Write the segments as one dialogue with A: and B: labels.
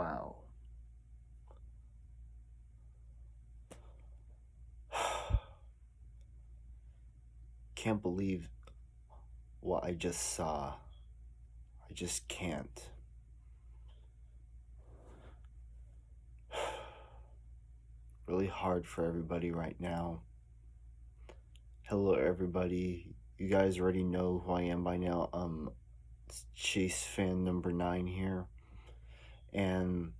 A: Wow. Can't believe what I just saw. I just can't. Really hard for everybody right now. Hello, everybody. You guys already know who I am by now. It's Chase fan number 9 here. And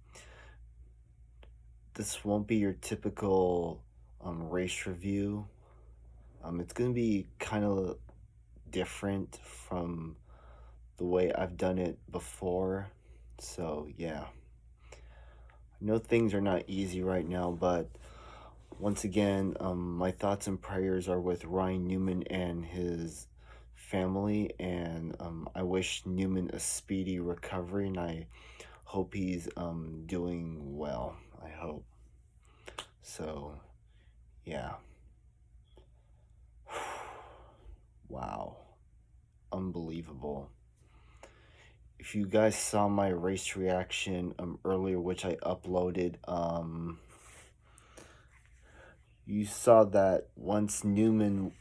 A: this won't be your typical race review. It's going to be kind of different from the way I've done it before. So, yeah. I know things are not easy right now, but once again, my thoughts and prayers are with Ryan Newman and his family, and I wish Newman a speedy recovery, and I hope he's doing well. I hope. So, yeah. Wow. Unbelievable. If you guys saw my race reaction earlier, which I uploaded, you saw that once Newman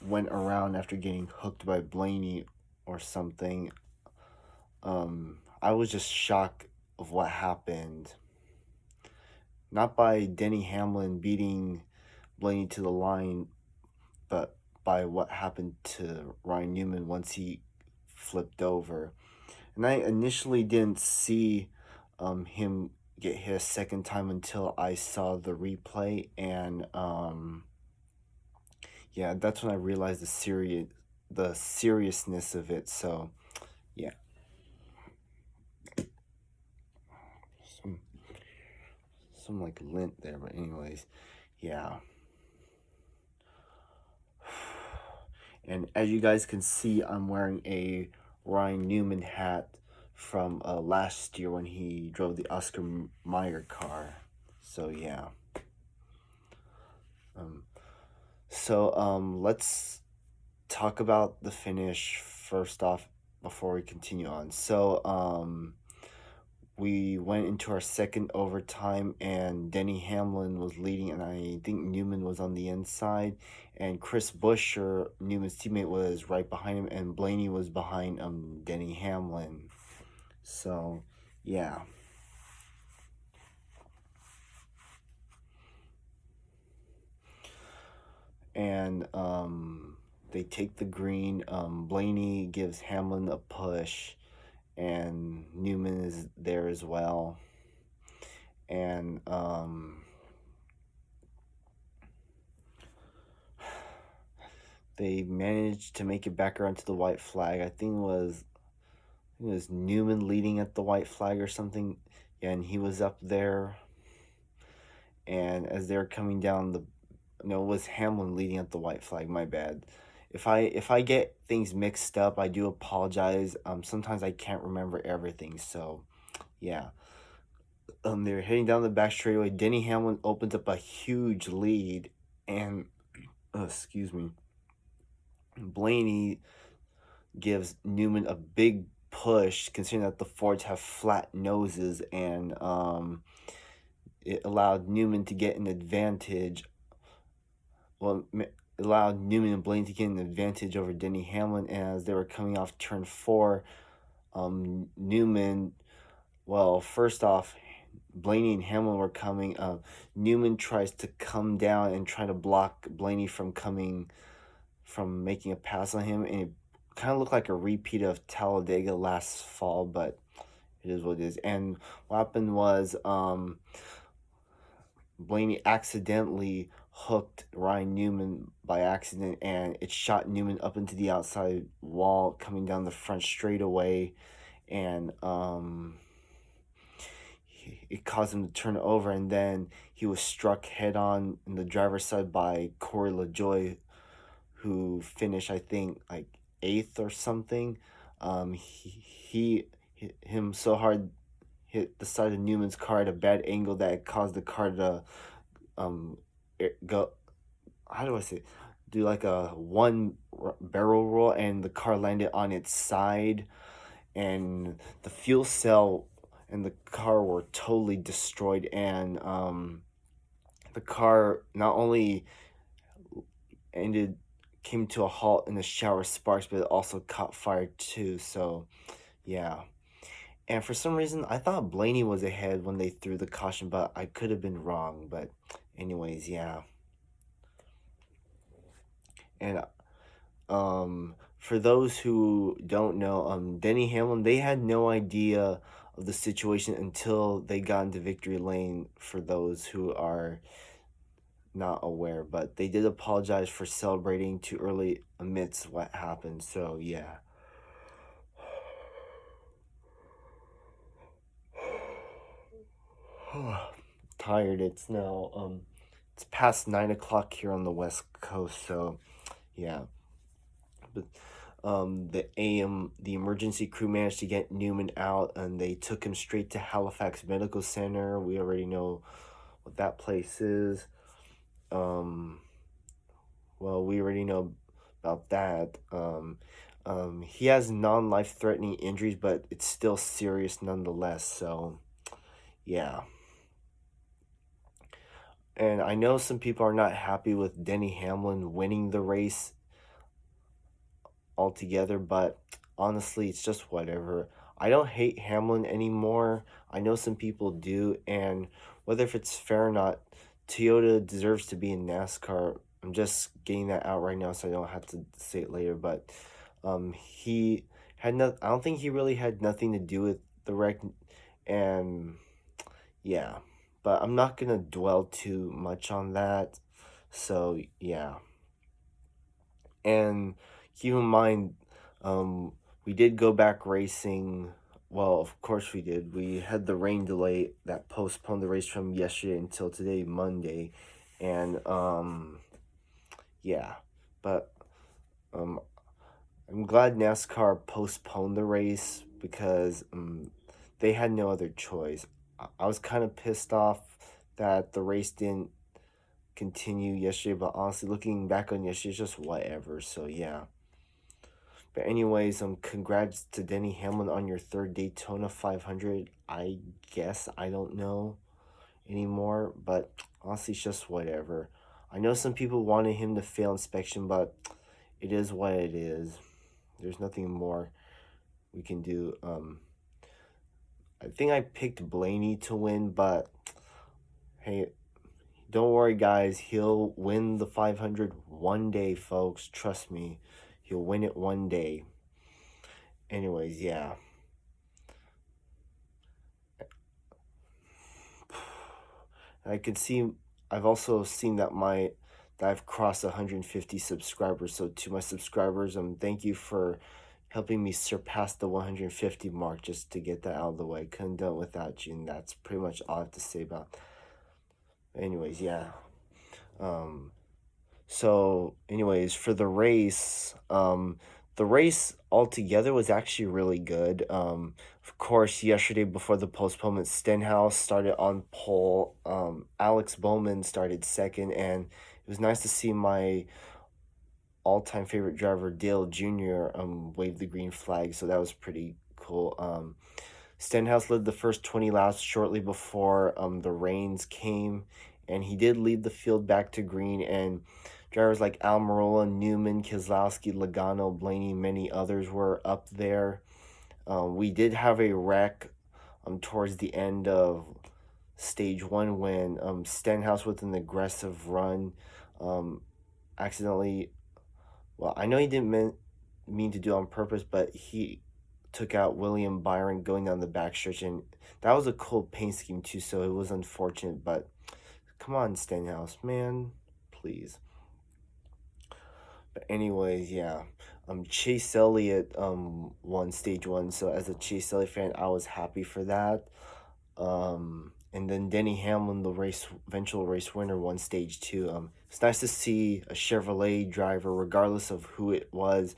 A: went around after getting hooked by Blaney or something, I was just shocked of what happened. Not by Denny Hamlin beating Blaney to the line, but by what happened to Ryan Newman once he flipped over. And I initially didn't see him get hit a second time until I saw the replay, and yeah, that's when I realized the seriousness of it. So, yeah. Some like lint there, but anyways, yeah. And as you guys can see, I'm wearing a Ryan Newman hat from last year when he drove the Oscar Mayer car. So yeah. Let's talk about the finish first off before we continue on. So we went into our second overtime, and Denny Hamlin was leading, and I think Newman was on the inside, and Chris Buescher, Newman's teammate, was right behind him, and Blaney was behind Denny Hamlin. So, yeah. And they take the green. Blaney gives Hamlin a push, and Newman is there as well. And they managed to make it back around to the white flag. I think it was Newman leading at the white flag or something. Yeah, and he was up there. And as they're coming down no, it was Hamlin leading at the white flag. My bad. If I get things mixed up, I do apologize. Sometimes I can't remember everything. So, yeah. They're heading down the back straightaway. Denny Hamlin opens up a huge lead, and excuse me, Blaney gives Newman a big push, considering that the Fords have flat noses, and it allowed Newman to get an advantage. Well, it allowed Newman and Blaney to get an advantage over Denny Hamlin, and as they were coming off turn 4, Newman, well, first off, Blaney and Hamlin were coming. Newman tries to come down and try to block Blaney from making a pass on him, and it kind of looked like a repeat of Talladega last fall, but it is what it is. And what happened was Blaney accidentally hooked Ryan Newman by accident, and it shot Newman up into the outside wall coming down the front straightaway, and it caused him to turn over, and then he was struck head-on in the driver's side by Corey LaJoie, who finished, I think, like 8th or something. He hit him so hard, hit the side of Newman's car at a bad angle that it caused the car to go, how do I say it? Do like a one barrel roll, and the car landed on its side, and the fuel cell and the car were totally destroyed, and the car not only ended came to a halt in a shower of sparks, but it also caught fire too. So yeah. And for some reason, I thought Blaney was ahead when they threw the caution, but I could have been wrong. But anyways, yeah. And for those who don't know, Denny Hamlin, they had no idea of the situation until they got into victory lane. For those who are not aware, but they did apologize for celebrating too early amidst what happened. So yeah. Tired. It's past 9 o'clock here on the West Coast. So yeah. But the emergency crew managed to get Newman out, and they took him straight to Halifax Medical Center. We already know what that place is. Um, well, we already know about that. He has non-life threatening injuries, but it's still serious nonetheless. So, yeah. And I know some people are not happy with Denny Hamlin winning the race altogether, but honestly, it's just whatever. I don't hate Hamlin anymore. I know some people do, and whether if it's fair or not, Toyota deserves to be in NASCAR. I'm just getting that out right now so I don't have to say it later, but he had no I don't think he really had nothing to do with the wreck, and yeah. But I'm not gonna dwell too much on that. So yeah. And keep in mind, um, we did go back racing. Well, of course we did. We had the rain delay that postponed the race from yesterday until today, Monday. And yeah. But um, I'm glad NASCAR postponed the race because they had no other choice. I was kind of pissed off that the race didn't continue yesterday, but honestly, looking back on yesterday, it's just whatever. So yeah. But anyways, congrats to Denny Hamlin on your third Daytona 500. I guess I don't know anymore, but honestly, it's just whatever. I know some people wanted him to fail inspection, but it is what it is. There's nothing more we can do. I think I picked Blaney to win, but hey, don't worry, guys. He'll win the 500 one day, folks. Trust me. He'll win it one day. Anyways, yeah. I could see, I've also seen that I've crossed 150 subscribers. So to my subscribers, thank you for helping me surpass the 150 mark, just to get that out of the way. Couldn't do it without you, and that's pretty much all I have to say about. Anyways, yeah. So, anyways, for the race altogether was actually really good. Of course, yesterday before the postponement, Stenhouse started on pole. Alex Bowman started second, and it was nice to see my all-time favorite driver Dale Jr. Wave the green flag. So that was pretty cool. Stenhouse led the first 20 laps shortly before the rains came, and he did lead the field back to green, and drivers like Almirola, Newman, Keselowski, Logano, Blaney, many others were up there. We did have a wreck towards the end of stage one when Stenhouse, with an aggressive run, accidentally, well, I know he didn't mean to do it on purpose, but he took out William Byron going down the backstretch, and that was a cool paint scheme too, so it was unfortunate, but come on, Stenhouse, man, please. But anyways, yeah. Chase Elliott won stage one, so as a Chase Elliott fan, I was happy for that. And then Denny Hamlin, the eventual race winner, won stage two. It's nice to see a Chevrolet driver, regardless of who it was,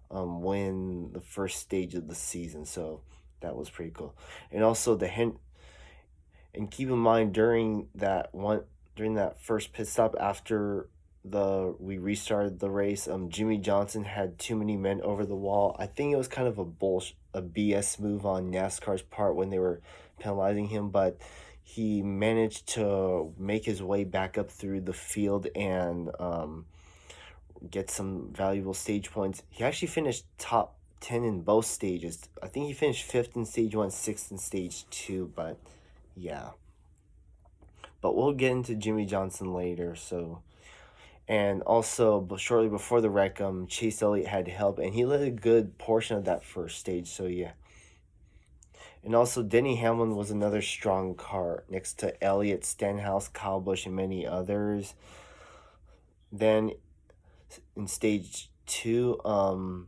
A: win the first stage of the season. So that was pretty cool. And also and keep in mind during that first pit stop after we restarted the race. Jimmy Johnson had too many men over the wall. I think it was kind of a BS move on NASCAR's part when they were penalizing him, but he managed to make his way back up through the field and get some valuable stage points. He actually finished top 10 in both stages. I think he finished 5th in stage 1, 6th in stage 2, but yeah. But we'll get into Jimmy Johnson later, so. And also, but shortly before the wreck, Chase Elliott had help, and he led a good portion of that first stage, so yeah. And also, Denny Hamlin was another strong car next to Elliott, Stenhouse, Kyle Busch, and many others. Then in stage 2,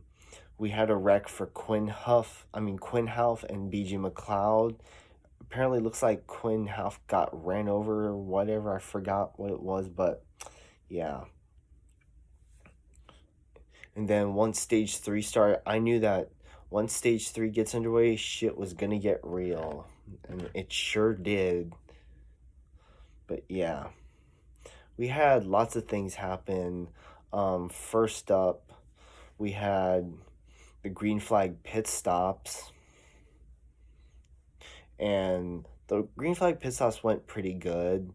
A: we had a wreck for Quinn Houff and BG McLeod. Apparently, it looks like Quinn Houff got ran over or whatever. I forgot what it was, but yeah. And then once stage 3 started, I knew that once stage 3 gets underway, shit was gonna get real. And it sure did. But yeah. We had lots of things happen. First up, we had the green flag pit stops. And the green flag pit stops went pretty good.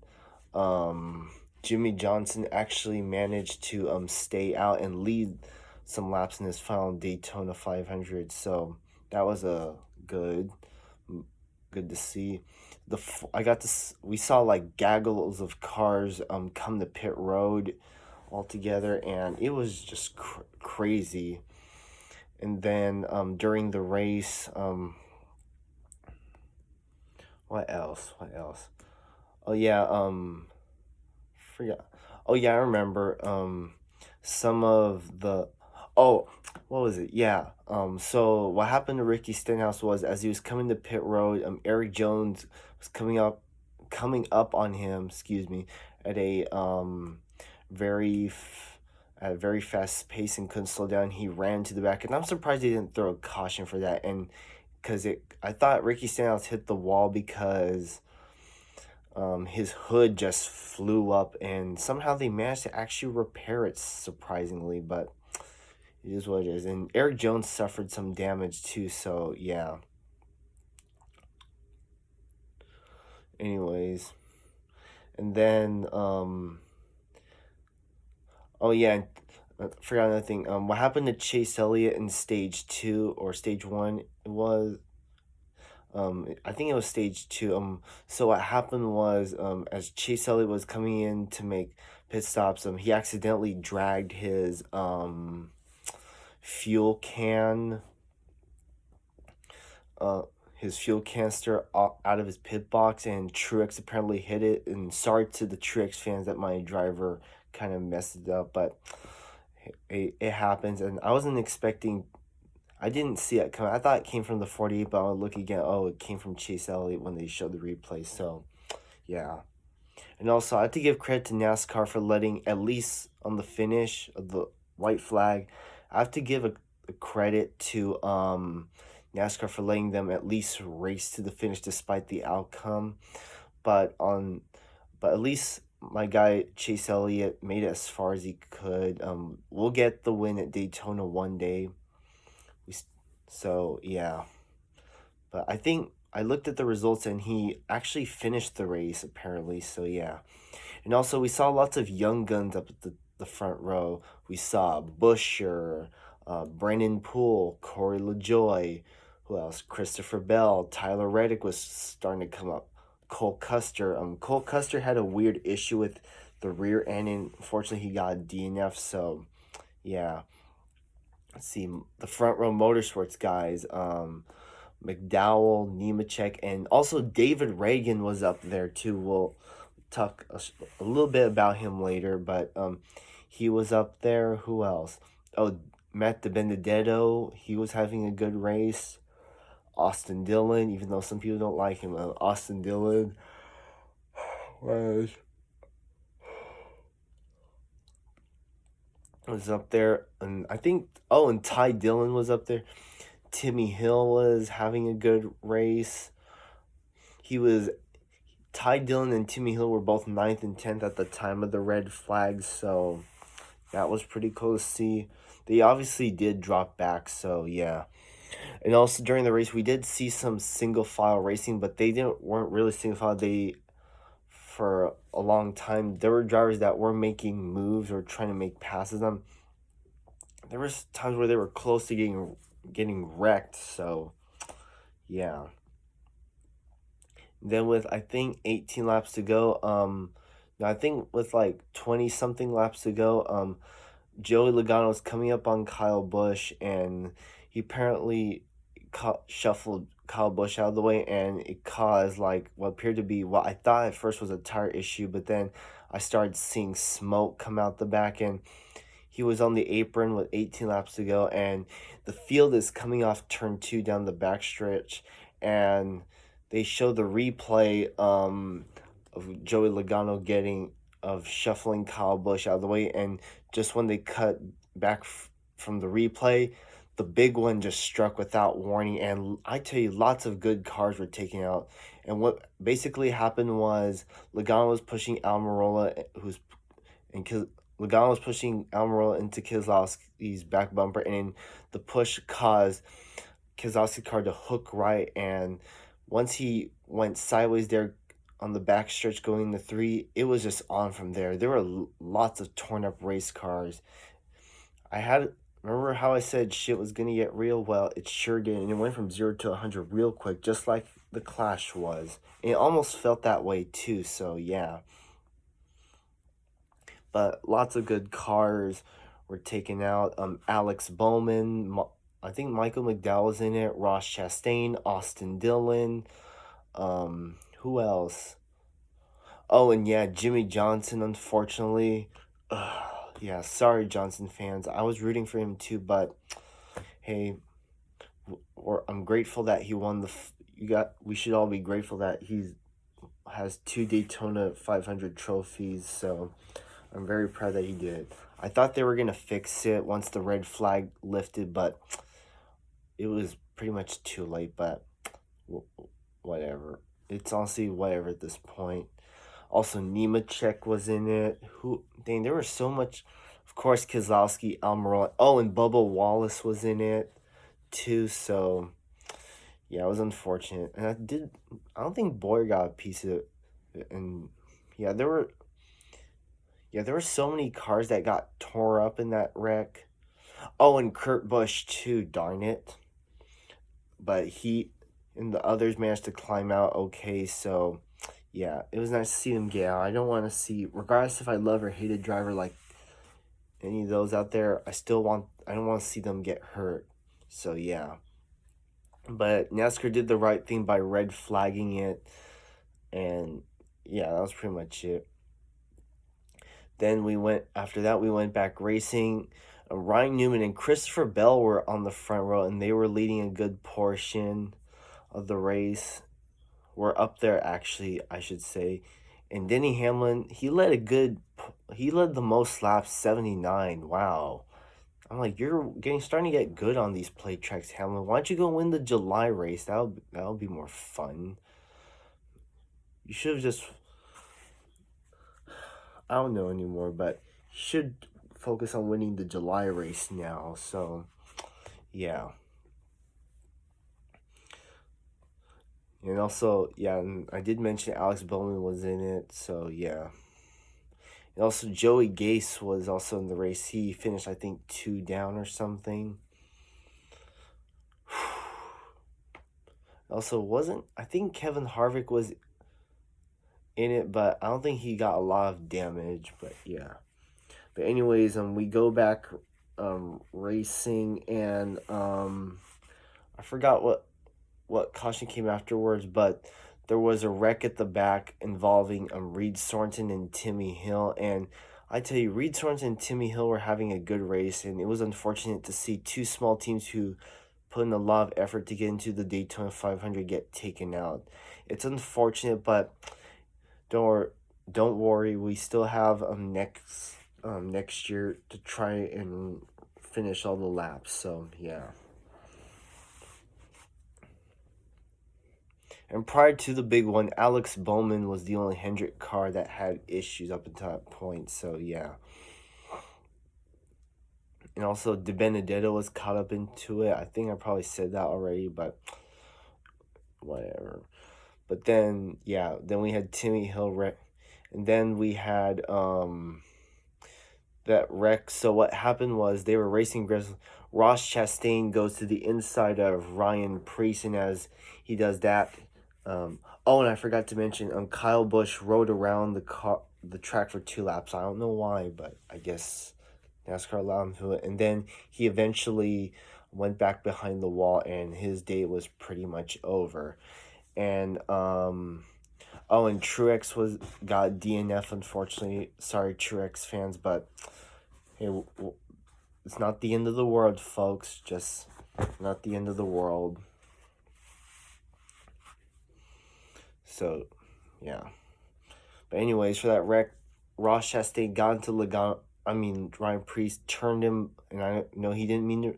A: Jimmy Johnson actually managed to stay out and lead some laps in his final Daytona 500, so that was a good to see. We saw like gaggles of cars come to pit road all together, and it was just crazy. And then during the race, what else? Oh yeah, forgot. Oh yeah, I remember. Some of the. Oh, what was it? Yeah. So what happened to Ricky Stenhouse was as he was coming to pit road, Eric Jones was coming up on him. Excuse me, at a very at a very fast pace and couldn't slow down. He ran to the back, and I'm surprised he didn't throw a caution for that. And I thought Ricky Stenhouse hit the wall because his hood just flew up, and somehow they managed to actually repair it, surprisingly, but it is what it is. And Eric Jones suffered some damage too, so yeah. Anyways, and then oh yeah, I forgot another thing. What happened to Chase Elliott in stage 2 or stage 1? It was I think it was stage 2. So what happened was, as Chase Elliott was coming in to make pit stops, he accidentally dragged his fuel can, his fuel canister out of his pit box, and Truex apparently hit it. And sorry to the Truex fans that my driver kind of messed it up, but it happens, and I didn't see it coming. I thought it came from the 48, but I would look again. Oh, it came from Chase Elliott when they showed the replay. So, yeah. And also, I have to give credit to NASCAR for letting, at least on the finish of the white flag, I have to give a credit to NASCAR for letting them at least race to the finish despite the outcome. But at least my guy Chase Elliott made it as far as he could. We'll get the win at Daytona one day. So yeah, but I think I looked at the results and he actually finished the race apparently. So yeah, and also we saw lots of young guns up at the front row. We saw Busher, Brennan Poole, Corey LaJoie, who else? Christopher Bell, Tyler Reddick was starting to come up. Cole Custer. Cole Custer had a weird issue with the rear end, and unfortunately he got a DNF. So yeah. Let's see, the front row motorsports guys, McDowell, Nemechek, and also David Reagan was up there too. We'll talk a little bit about him later, but he was up there. Who else? Oh, Matt DiBenedetto, he was having a good race. Austin Dillon, even though some people don't like him, Austin Dillon was up there, and I think and Ty Dillon was up there. Timmy Hill was having a good race. Ty Dillon and Timmy Hill were both 9th and 10th at the time of the red flags, so that was pretty cool to see. They obviously did drop back, so yeah. And also during the race, we did see some single file racing, but they weren't really single file. They for a long time there were drivers that were making moves or trying to make passes. There was times where they were close to getting wrecked. So yeah. Then with I think 18 laps to go, no, I think with like 20 something laps to go, Joey Logano was coming up on Kyle Busch, and he apparently shuffled Kyle Busch out of the way, and it caused like what appeared to be what I thought at first was a tire issue, but then I started seeing smoke come out the back, and he was on the apron with 18 laps to go, and the field is coming off turn 2 down the backstretch, and they show the replay of Joey Logano shuffling Kyle Busch out of the way, and just when they cut back from the replay, the big one just struck without warning, and I tell you, lots of good cars were taken out. And what basically happened was Logano was pushing Almirola, Logano was pushing Almirola into Keselowski's back bumper, and the push caused Keselowski's car to hook right, and once he went sideways there on the back stretch going to 3, it was just on from there. There were lots of torn up race cars. Remember how I said shit was gonna get real? Well, it sure did, and it went from 0 to 100 real quick, just like the Clash was. And it almost felt that way too, so yeah. But lots of good cars were taken out. Alex Bowman, I think Michael McDowell was in it, Ross Chastain, Austin Dillon, who else? Oh, and yeah, Jimmy Johnson, unfortunately. Yeah, sorry, Johnson fans. I was rooting for him too, but hey, I'm grateful that he won we should all be grateful that he has 2 Daytona 500 trophies, so I'm very proud that he did. I thought they were going to fix it once the red flag lifted, but it was pretty much too late, but whatever. It's honestly whatever at this point. Also, Nemechek was in it. There was so much. Of course, Keselowski, Almirola. Oh, and Bubba Wallace was in it too, so yeah, it was unfortunate. And I don't think Boyer got a piece of it. And yeah, there were so many cars that got tore up in that wreck. Oh, and Kurt Busch too, darn it. But he and the others managed to climb out okay, so yeah, it was nice to see them get out. I don't want to see, regardless if I love or hate a driver like any of those out there, I don't want to see them get hurt. So yeah. But NASCAR did the right thing by red flagging it, and yeah, that was pretty much it. Then after that, we went back racing. Ryan Newman and Christopher Bell were on the front row, and they were leading a good portion of the race. Were up there, actually, I should say. And Denny Hamlin, he led the most laps, 79. Wow. I'm like, you're starting to get good on these play tracks, Hamlin. Why don't you go win the July race? That'll be more fun. You should have just, I don't know anymore, but you should focus on winning the July race now. So, yeah. And also, yeah, and I did mention Alex Bowman was in it, so yeah. And also, Joey Gase was also in the race. He finished, I think, 2 down or something. Also, I think Kevin Harvick was in it, but I don't think he got a lot of damage, but yeah. But anyways, we go back racing, and I forgot what caution came afterwards, but there was a wreck at the back involving Reed Thornton and Timmy Hill, and I tell you, Reed Thornton and Timmy Hill were having a good race, and it was unfortunate to see 2 small teams who put in a lot of effort to get into the Daytona 500 get taken out. It's unfortunate, but don't worry, we still have next year to try and finish all the laps. So yeah. And prior to the big one, Alex Bowman was the only Hendrick car that had issues up until that point. So yeah. and also De Benedetto was caught up into it. I think I probably said that already, but whatever. But then, yeah, then we had Timmy Hill wreck, and then we had that wreck. So what happened was they were racing. Ross Chastain goes to the inside of Ryan Preece, and as he does that, oh, and I forgot to mention, Kyle Busch rode around the track for 2 laps. I don't know why, but I guess NASCAR allowed him to it. And then he eventually went back behind the wall, and his day was pretty much over. And oh, and Truex got DNF, unfortunately. Sorry, Truex fans, but hey, it's not the end of the world, folks. Just not the end of the world. So, yeah. But anyways, for that wreck, Ross Chastain got into Ryan Preece turned him, and I know he didn't mean to,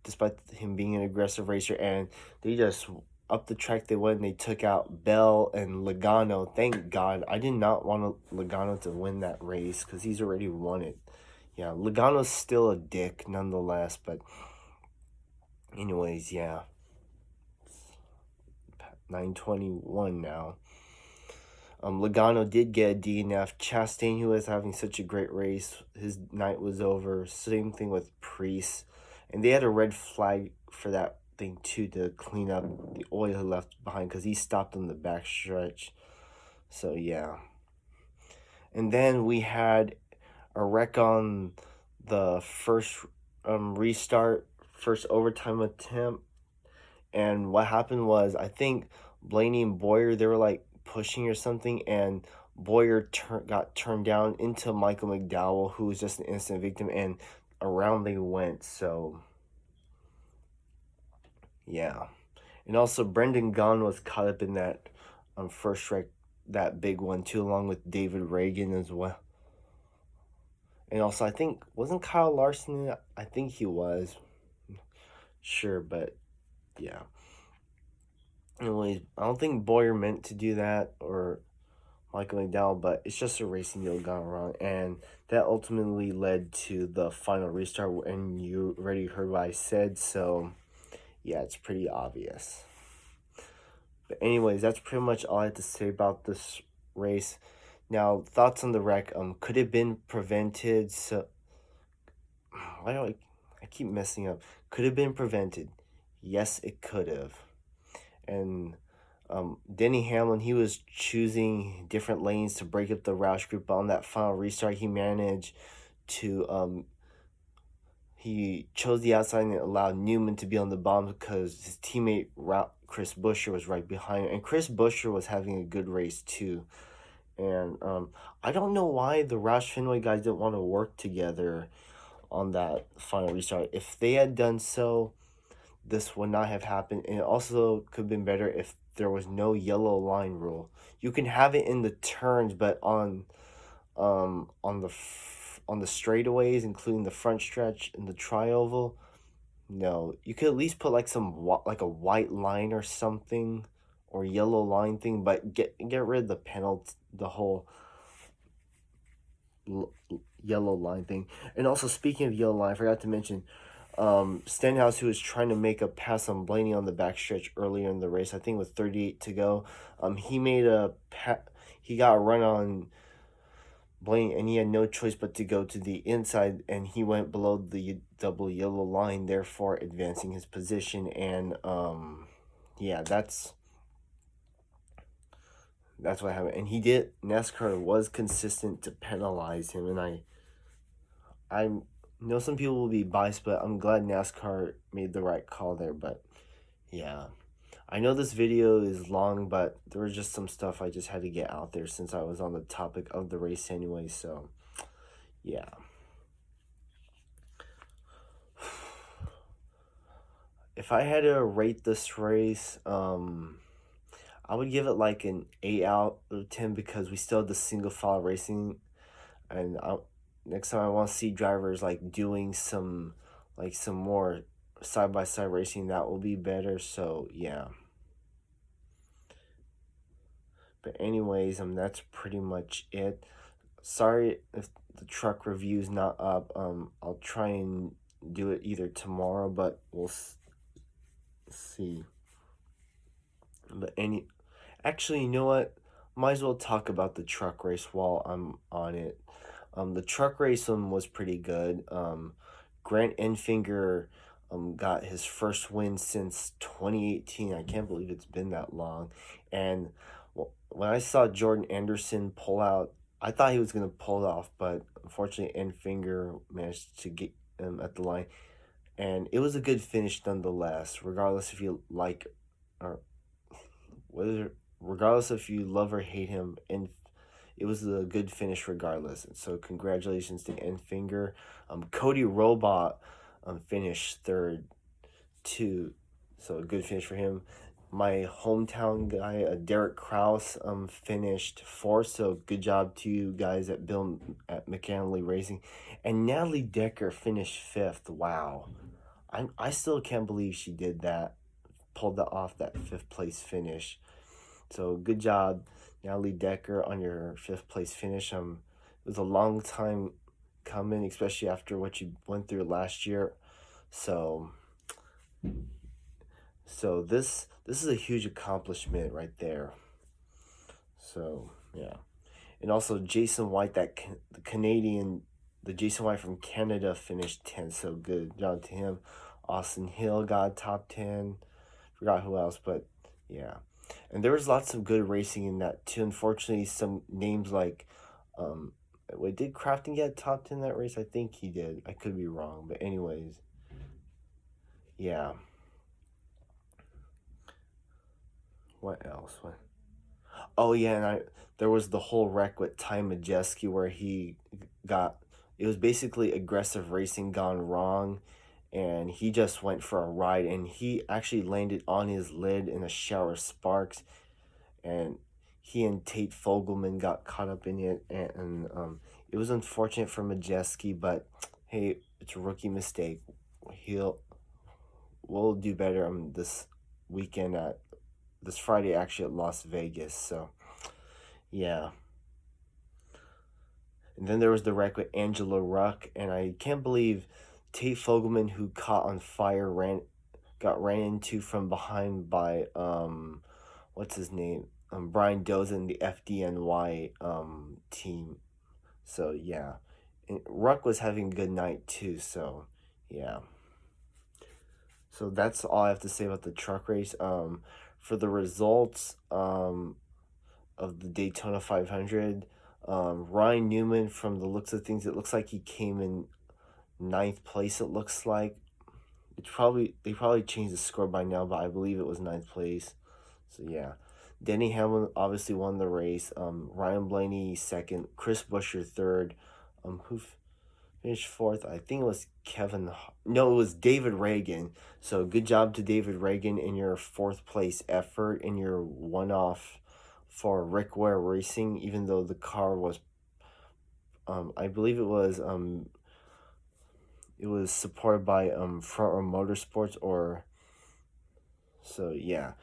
A: despite him being an aggressive racer, and they just up the track they went, and they took out Bell and Logano. Thank God. I did not want Logano to win that race because he's already won it. Yeah, Logano's still a dick nonetheless, but anyways, yeah. 9:21 now. Logano did get a DNF. Chastain, who was having such a great race, his night was over. Same thing with Preece. And they had a red flag for that thing too, to clean up the oil he left behind, because he stopped on the back stretch. So yeah. And then we had a wreck on the first restart, first overtime attempt. And what happened was, I think Blaney and Boyer, they were like pushing or something, and Boyer got turned down into Michael McDowell, who was just an innocent victim, and around they went. So yeah. And also Brendan Gaughan was caught up in that first wreck, that big one too, along with David Reagan as well. And also, I think, wasn't Kyle Larson in it? I think he was. Sure, but yeah. Anyways, I don't think Boyer meant to do that, or Michael McDowell, but it's just a racing deal gone wrong, and that ultimately led to the final restart, and you already heard what I said, so yeah, it's pretty obvious. But anyways, that's pretty much all I had to say about this race. Now, thoughts on the wreck. Could it have been prevented? So why do I keep messing up? Could have been prevented. Yes, it could have. And Denny Hamlin, he was choosing different lanes to break up the Roush group, but on that final restart, he managed to he chose the outside and allowed Newman to be on the bottom because his teammate Chris Buescher was right behind him, and Chris Buescher was having a good race too. And I don't know why the Roush Fenway guys didn't want to work together on that final restart. If they had done so, this would not have happened, and it also could have been better if there was no yellow line rule. You can have it in the turns, but on the straightaways, including the front stretch and the tri-oval, no. You could at least put like like a white line or something, or yellow line thing, but get rid of the penalty, the whole yellow line thing. And also, speaking of yellow line, I forgot to mention, Stenhouse, who was trying to make a pass on Blaney on the backstretch earlier in the race, I think with 38 to go, he made he got a run on Blaney, and he had no choice but to go to the inside, and he went below the double yellow line, therefore advancing his position. And yeah, that's what happened. And NASCAR was consistent to penalize him, and I know some people will be biased, but I'm glad NASCAR made the right call there. But yeah, I know this video is long, but there was just some stuff I just had to get out there since I was on the topic of the race anyway. So yeah. If I had to rate this race, I would give it like an 8 out of 10, because we still have the single file racing, and next time I want to see drivers like doing some more side by side racing. That will be better. So yeah. But anyways, that's pretty much it. Sorry if the truck review is not up. I'll try and do it either tomorrow, but we'll see. But actually, you know what? Might as well talk about the truck race while I'm on it. The truck race was pretty good. Grant Enfinger got his first win since 2018. I can't believe it's been that long. And when I saw Jordan Anderson pull out, I thought he was going to pull it off, but unfortunately, Enfinger managed to get him at the line. And it was a good finish nonetheless, regardless if you like or whether regardless if you love or hate him, and it was a good finish regardless. And so congratulations to Enfinger. Cody Robot finished third too, so a good finish for him. My hometown guy, Derek Kraus, finished fourth. So good job to you guys at McAnally Racing, and Natalie Decker finished fifth. Wow, I still can't believe she did that, pulled that off, that fifth place finish. So good job, Natalie Decker, on your fifth place finish. It was a long time coming, especially after what you went through last year. So this is a huge accomplishment right there. So yeah, and also Jason White, the Canadian, the Jason White from Canada finished 10th. So good job to him. Austin Hill got top 10. Forgot who else, but yeah. And there was lots of good racing in that too. Unfortunately, some names like, wait, did Crafton get top 10 in that race? I think he did. I could be wrong, but anyways, yeah. What else? What? Oh yeah, and there was the whole wreck with Ty Majeski where he got, it was basically aggressive racing gone wrong, and he just went for a ride, and he actually landed on his lid in a shower of sparks, and he and Tate Fogelman got caught up in it, and it was unfortunate for Majeski, but hey, it's a rookie mistake. We'll do better this weekend at this Friday actually at Las Vegas. So yeah. And then there was the wreck with Angela Ruck, and I can't believe Tate Fogelman, who caught on fire, got ran into from behind by what's his name, Brian Dozen, the FDNY team. So yeah, and Ruck was having a good night too. So yeah. So that's all I have to say about the truck race. For the results of the Daytona 500, Ryan Newman, from the looks of things, it looks like he came in ninth place. It looks like they probably changed the score by now, but I believe it was ninth place. So yeah, Denny Hamlin obviously won the race. Ryan Blaney second, Chris Buescher third. Who finished fourth? I think it was No, it was David Reagan. So good job to David Reagan in your fourth place effort in your one-off for Rick Ware Racing, even though the car was, I believe it was supported by Front Row Motorsports, or so yeah.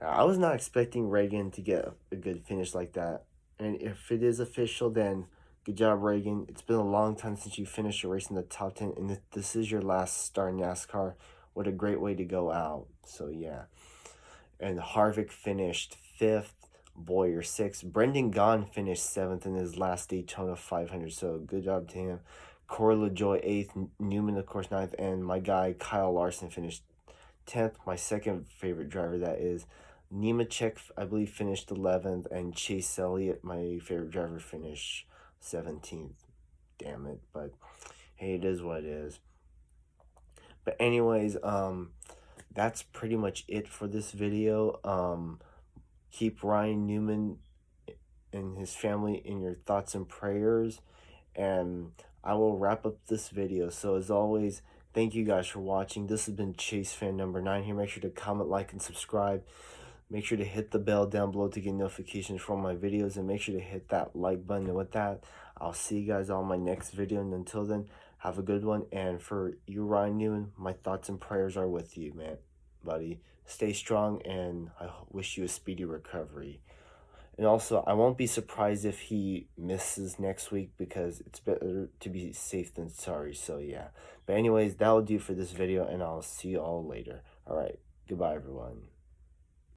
A: I was not expecting Reagan to get a good finish like that, and if it is official, then good job, Reagan. It's been a long time since you finished a race in the top 10, and this is your last start in NASCAR. What a great way to go out. So yeah. And Harvick finished 5th, Boyer 6th. Brendan Gaughan finished 7th in his last Daytona 500, so good job to him. Corey LaJoie 8th, Newman, of course, 9th, and my guy Kyle Larson finished 10th. My second favorite driver, that is. Nemechek, I believe, finished 11th, and Chase Elliott, my favorite driver, finished 17th. Damn it, but hey, it is what it is. But anyways, that's pretty much it for this video. Keep Ryan Newman and his family in your thoughts and prayers, and I will wrap up this video. So as always, thank you guys for watching. This has been Chase Fan number 9 here. Make sure to comment, like, and subscribe. Make sure to hit the bell down below to get notifications from my videos, and make sure to hit that like button. And with that, I'll see you guys on my next video, and until then, have a good one. And for you, Ryan Newman, my thoughts and prayers are with you, man, buddy. Stay strong, and I wish you a speedy recovery. And also, I won't be surprised if he misses next week because it's better to be safe than sorry. So, yeah. But, anyways, that'll do for this video, and I'll see you all later. Alright, goodbye, everyone.